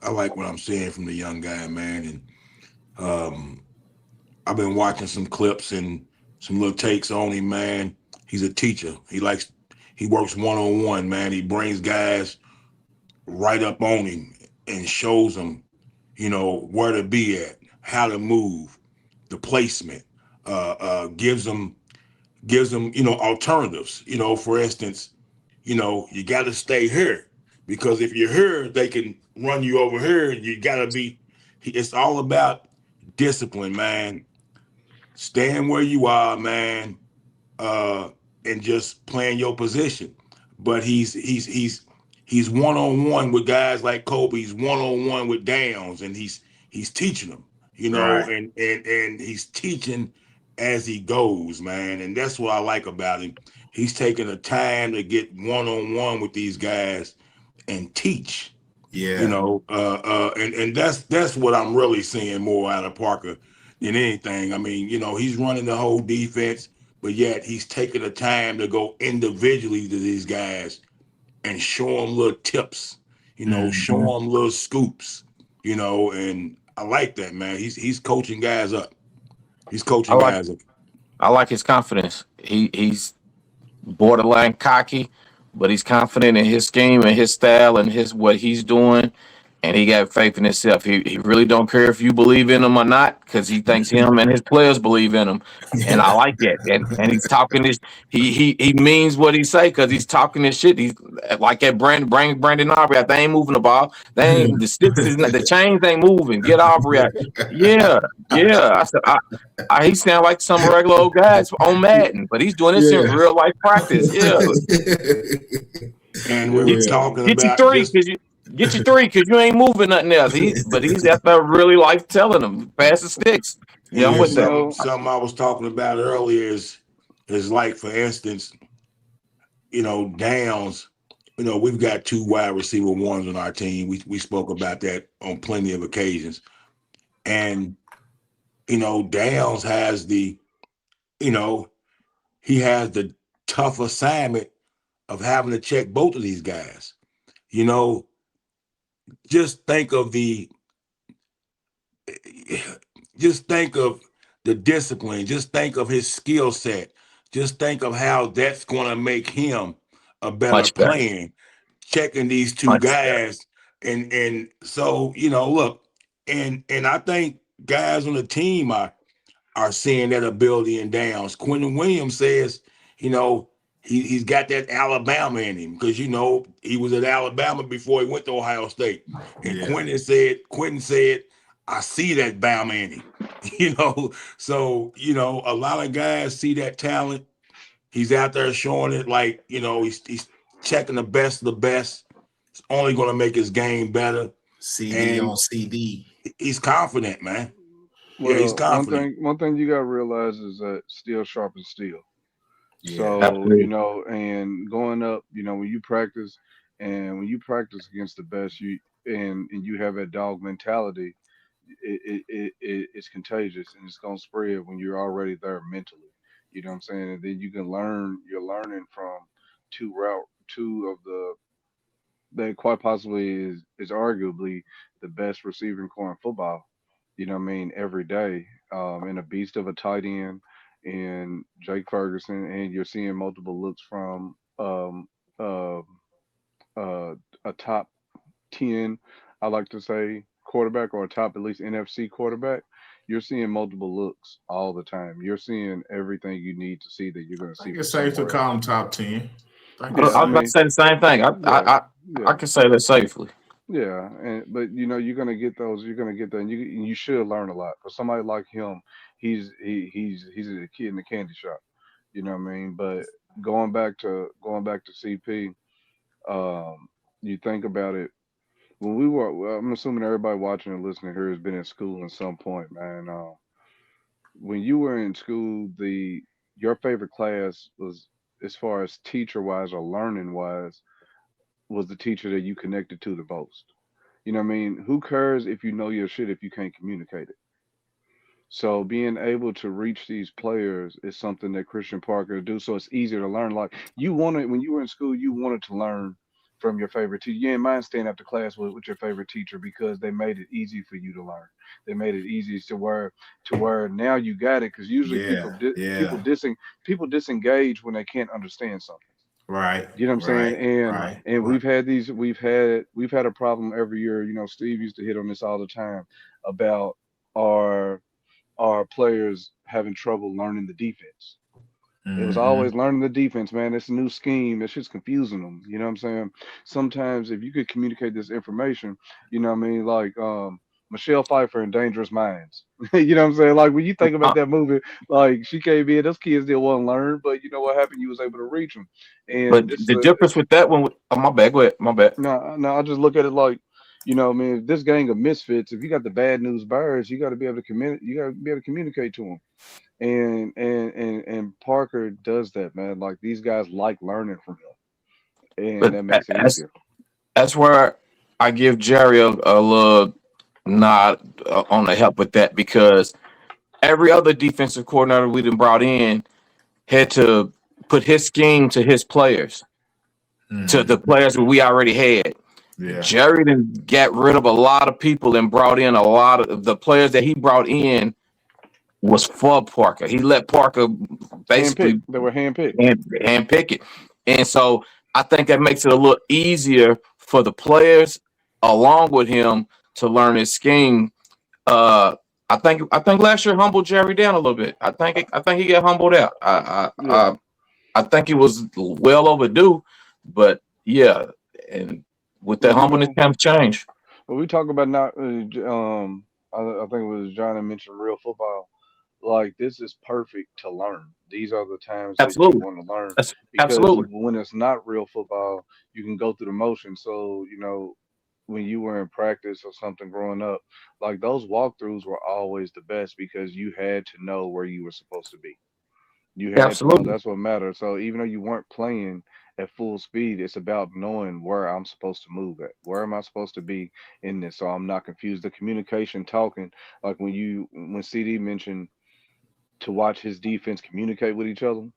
I like what I'm seeing from the young guy, man. And I've been watching some clips and some little takes on him, man. He's a teacher. He works one on one, man. He brings guys right up on him and shows them, where to be at, how to move, the placement. Gives them, alternatives. For instance, you got to stay here because if you're here, they can run you over here. You got to be. It's all about discipline, man. Staying where you are, man, uh, and just playing your position. But he's one on one with guys like Kobe. He's one on one with Downs, and he's teaching them, Right. and he's teaching as he goes, man. And that's what I like about him. He's taking the time to get one on one with these guys and teach. Yeah. And that's what I'm really seeing more out of Parker than anything. I mean, he's running the whole defense, but yet he's taking the time to go individually to these guys and show them little tips, show Hmm. them little scoops, and I like that, man. He's coaching guys up. He's I coaching like guys up. I like his confidence. He's borderline cocky, but he's confident in his scheme and his style and his what he's doing, and he got faith in himself. He really don't care if you believe in him or not because he thinks him and his players believe in him, and I like that. And he's talking this. He means what he say because he's talking this shit. He's like that Brandon Aubrey. They ain't moving the ball. They ain't the sticks is not the chains ain't moving. Get Aubrey out. Yeah, yeah. I said he sound like some regular old guys on Madden, but he's doing this in Yeah. real life practice. Yeah, And we were get Yeah. talking get you about three just because you ain't moving nothing else. But he's out there really life telling them pass the sticks. Yeah, I'm yeah, with You that. something know, something I was talking about earlier is like, for instance, Downs. We've got two wide receiver ones on our team. We spoke about that on plenty of occasions. And, Downs has you know, he has the tough assignment of having to check both of these guys. You know, just think of the just think of the discipline. Just think of his skill set. Just think of how that's going to make him a better Much better. player. Checking these two Much better. guys, and so look, and I think guys on the team are seeing that ability in Downs. Quentin Williams says, he's got that Alabama in him because he was at Alabama before he went to Ohio State, and Yeah. Quentin said, I see that Bama in him, So a lot of guys see that talent. He's out there showing it, like he's checking the best of the best. It's only going to make his game better, CD and on CD. he's confident, man. Yeah, he's well, one confident. thing one thing you gotta realize is that steel sharpens steel. Yeah. So, Absolutely. and going up, when you practice against the best, and you have that dog mentality, it's contagious and it's gonna spread when you're already there mentally. You know what I'm saying? And then you can learn. You're learning from two of the that quite possibly is arguably the best receiving core in football. You know what I mean? Every day, and a beast of a tight end, and Jake Ferguson, and you're seeing multiple looks from uh, uh, a top 10, I like to say, quarterback, or a top at least NFC quarterback. You're seeing multiple looks all the time. You're seeing everything you need to see that you're going to I see think from it's safe to somewhere call else. him top 10. I think I was Yeah, it's I about to mean, safe. say the same thing. yeah, I yeah. can say that safely. Yeah, but you're gonna get those. You're gonna get that, and you should learn a lot. For somebody like him, he's a kid in the candy shop. You know what I mean? But going back to CP, um, you think about it. When we were, well, I'm assuming everybody watching and listening here has been in school at some point, man. When you were in school, the your favorite class was, as far as teacher wise or learning wise, was the teacher that you connected to the most. You know what I mean? Who cares if you know your shit if you can't communicate it? So being able to reach these players is something that Christian Parker do. So it's easier to learn. Like, you wanted when you were in school, you wanted to learn. from your favorite teacher. You ain't mind staying after class with your favorite teacher because they made it easy for you to learn. They made it easy to where now you got it. Because usually Yeah, yeah. people disengage when they can't understand something. Right, You know what I'm saying? right, And right, and right. we've had a problem every year. Steve used to hit on this all the time about our our players having trouble learning the defense. It was Mm-hmm. always learning the defense, man. It's a new scheme. That shit's confusing them. You know what I'm saying? Sometimes if you could communicate this information, you know what I mean? Like Michelle Pfeiffer in Dangerous Minds. You know what I'm saying? Like when you think about Uh, that movie, like she came in, those kids didn't want to learn, but you know what happened? You was able to reach them. but And this is the difference with that one, oh, my bad, go ahead, my bad. no, I just look at it like, I mean, this gang of misfits. If you got the bad news birds, you got to be able to communicate. You got to be able to communicate to them. And Parker does that, man. Like these guys like learning from him, and But that makes it that's easier. that's where I give Jerry a little nod on the help with that because every other defensive coordinator we done brought in had to put his scheme to his players, to the Mm-hmm. players that we already had. Yeah. Jerry then got rid of a lot of people and brought in a lot of the players that he brought in was for Parker. He let Parker Handpicked. basically They were handpicked. hand pick it. And so I think that makes it a little easier for the players along with him to learn his scheme. Uh, I think last year humbled Jerry down a little bit. I think he got humbled out. Yeah. I think it was well overdue, but yeah, and with that Well, humbleness comes change. when we talk about not, I think it was John that mentioned real football. Like this is perfect to learn. These are the times that you Absolutely, want to learn that's because absolutely. when it's not real football, you can go through the motion. So when you were in practice or something growing up, like those walkthroughs were always the best because you had to know where you were supposed to be. You had to know Absolutely. that's what mattered. So even though you weren't playing at full speed, it's about knowing where I'm supposed to move at. Where am I supposed to be in this? So I'm not confused. The communication talking, like when CD mentioned to watch his defense communicate with each other.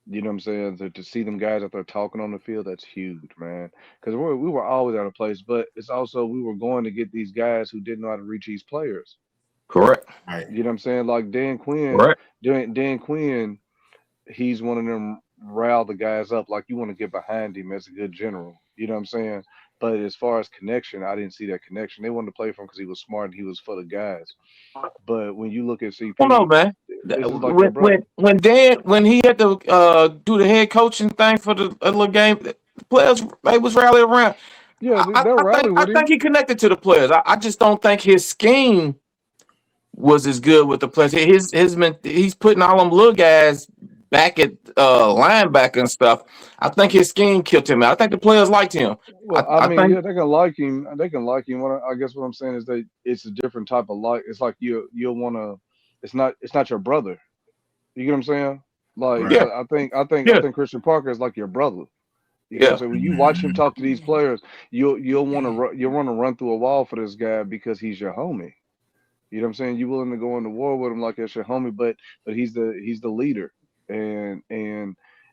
You know what I'm saying? To see them guys out there talking on the field, that's huge, man. Because we were always out of place, but it's also we were going to get these guys who didn't know how to reach these players. Correct. Right. You know what I'm saying? Like Dan Quinn, Correct. Dan Quinn, he's one of them rile the guys up like you want to get behind him as a good general. You know what I'm saying? But as far as connection, I didn't see that connection. They wanted to play for him because he was smart and he was for the guys. But when you look at Well, no, CP, man. this is like your When brother. when Dan when he had to do the head coaching thing for the little game, the players they was rallying around. Yeah, they'll I think rally with him. he connected to the players. I just don't think his scheme was as good with the players. He's putting all them little guys back at linebacker and stuff. I think his scheme killed him. I think the players liked him. Well, I I mean, think yeah, they can like him. They can like him. I guess what I'm saying is that it's a different type of like. It's like you'll want to. It's not your brother. You get what I'm saying? Like yeah, Right. I yeah, think Christian Parker is like your brother. You get what I'm yeah. saying? When you watch him Mm-hmm. talk to these players, you'll want to run through a wall for this guy because he's your homie. You know what I'm saying? You willing to go into war with him like it's your homie, but he's the leader, and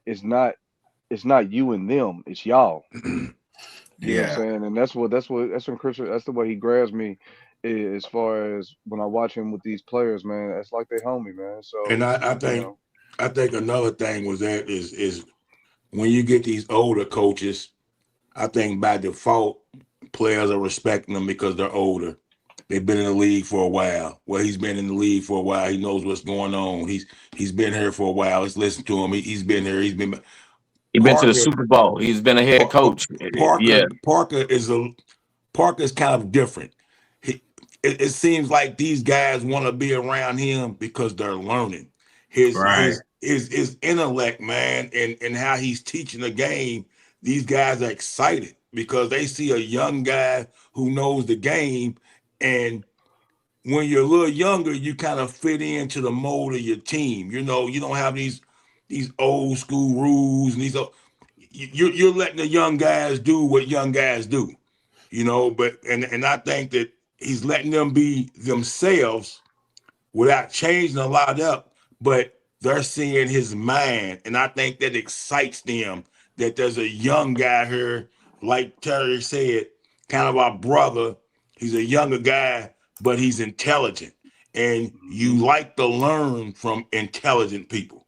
it's not it's not you and them, it's y'all. You know what I'm Yeah. saying? And that's when Christian, that's the way he grabs me, as far as when I watch him with these players, man. It's like they homie, man. And So I you think know, I think another thing was that is when you get these older coaches, I think by default players are respecting them because they're older. They've been in the league for a while. Well, he's been in the league for a while. He knows what's going on. He's been here for a while. Let's listen to him. He's been here. He's been He been to the Parker. Super Bowl. He's been a head coach. Parker Yeah, Parker is kind of different. It seems like these guys want to be around him because they're learning his Right. his his intellect, man, and how he's teaching the game. These guys are excited because they see a young guy who knows the game, and when you're a little younger, you kind of fit into the mold of your team. You don't have these old school rules and you're letting the young guys do what young guys do, but and I think that he's letting them be themselves without changing a lot up, but they're seeing his mind, and I think that excites them that there's a young guy here like Terry said, kind of our brother. He's a younger guy, but he's intelligent. And you like to learn from intelligent people,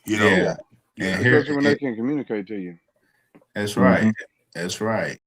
you know? Yeah. Yeah. And here, Especially when they can communicate to you. that's right. Mhm. That's right.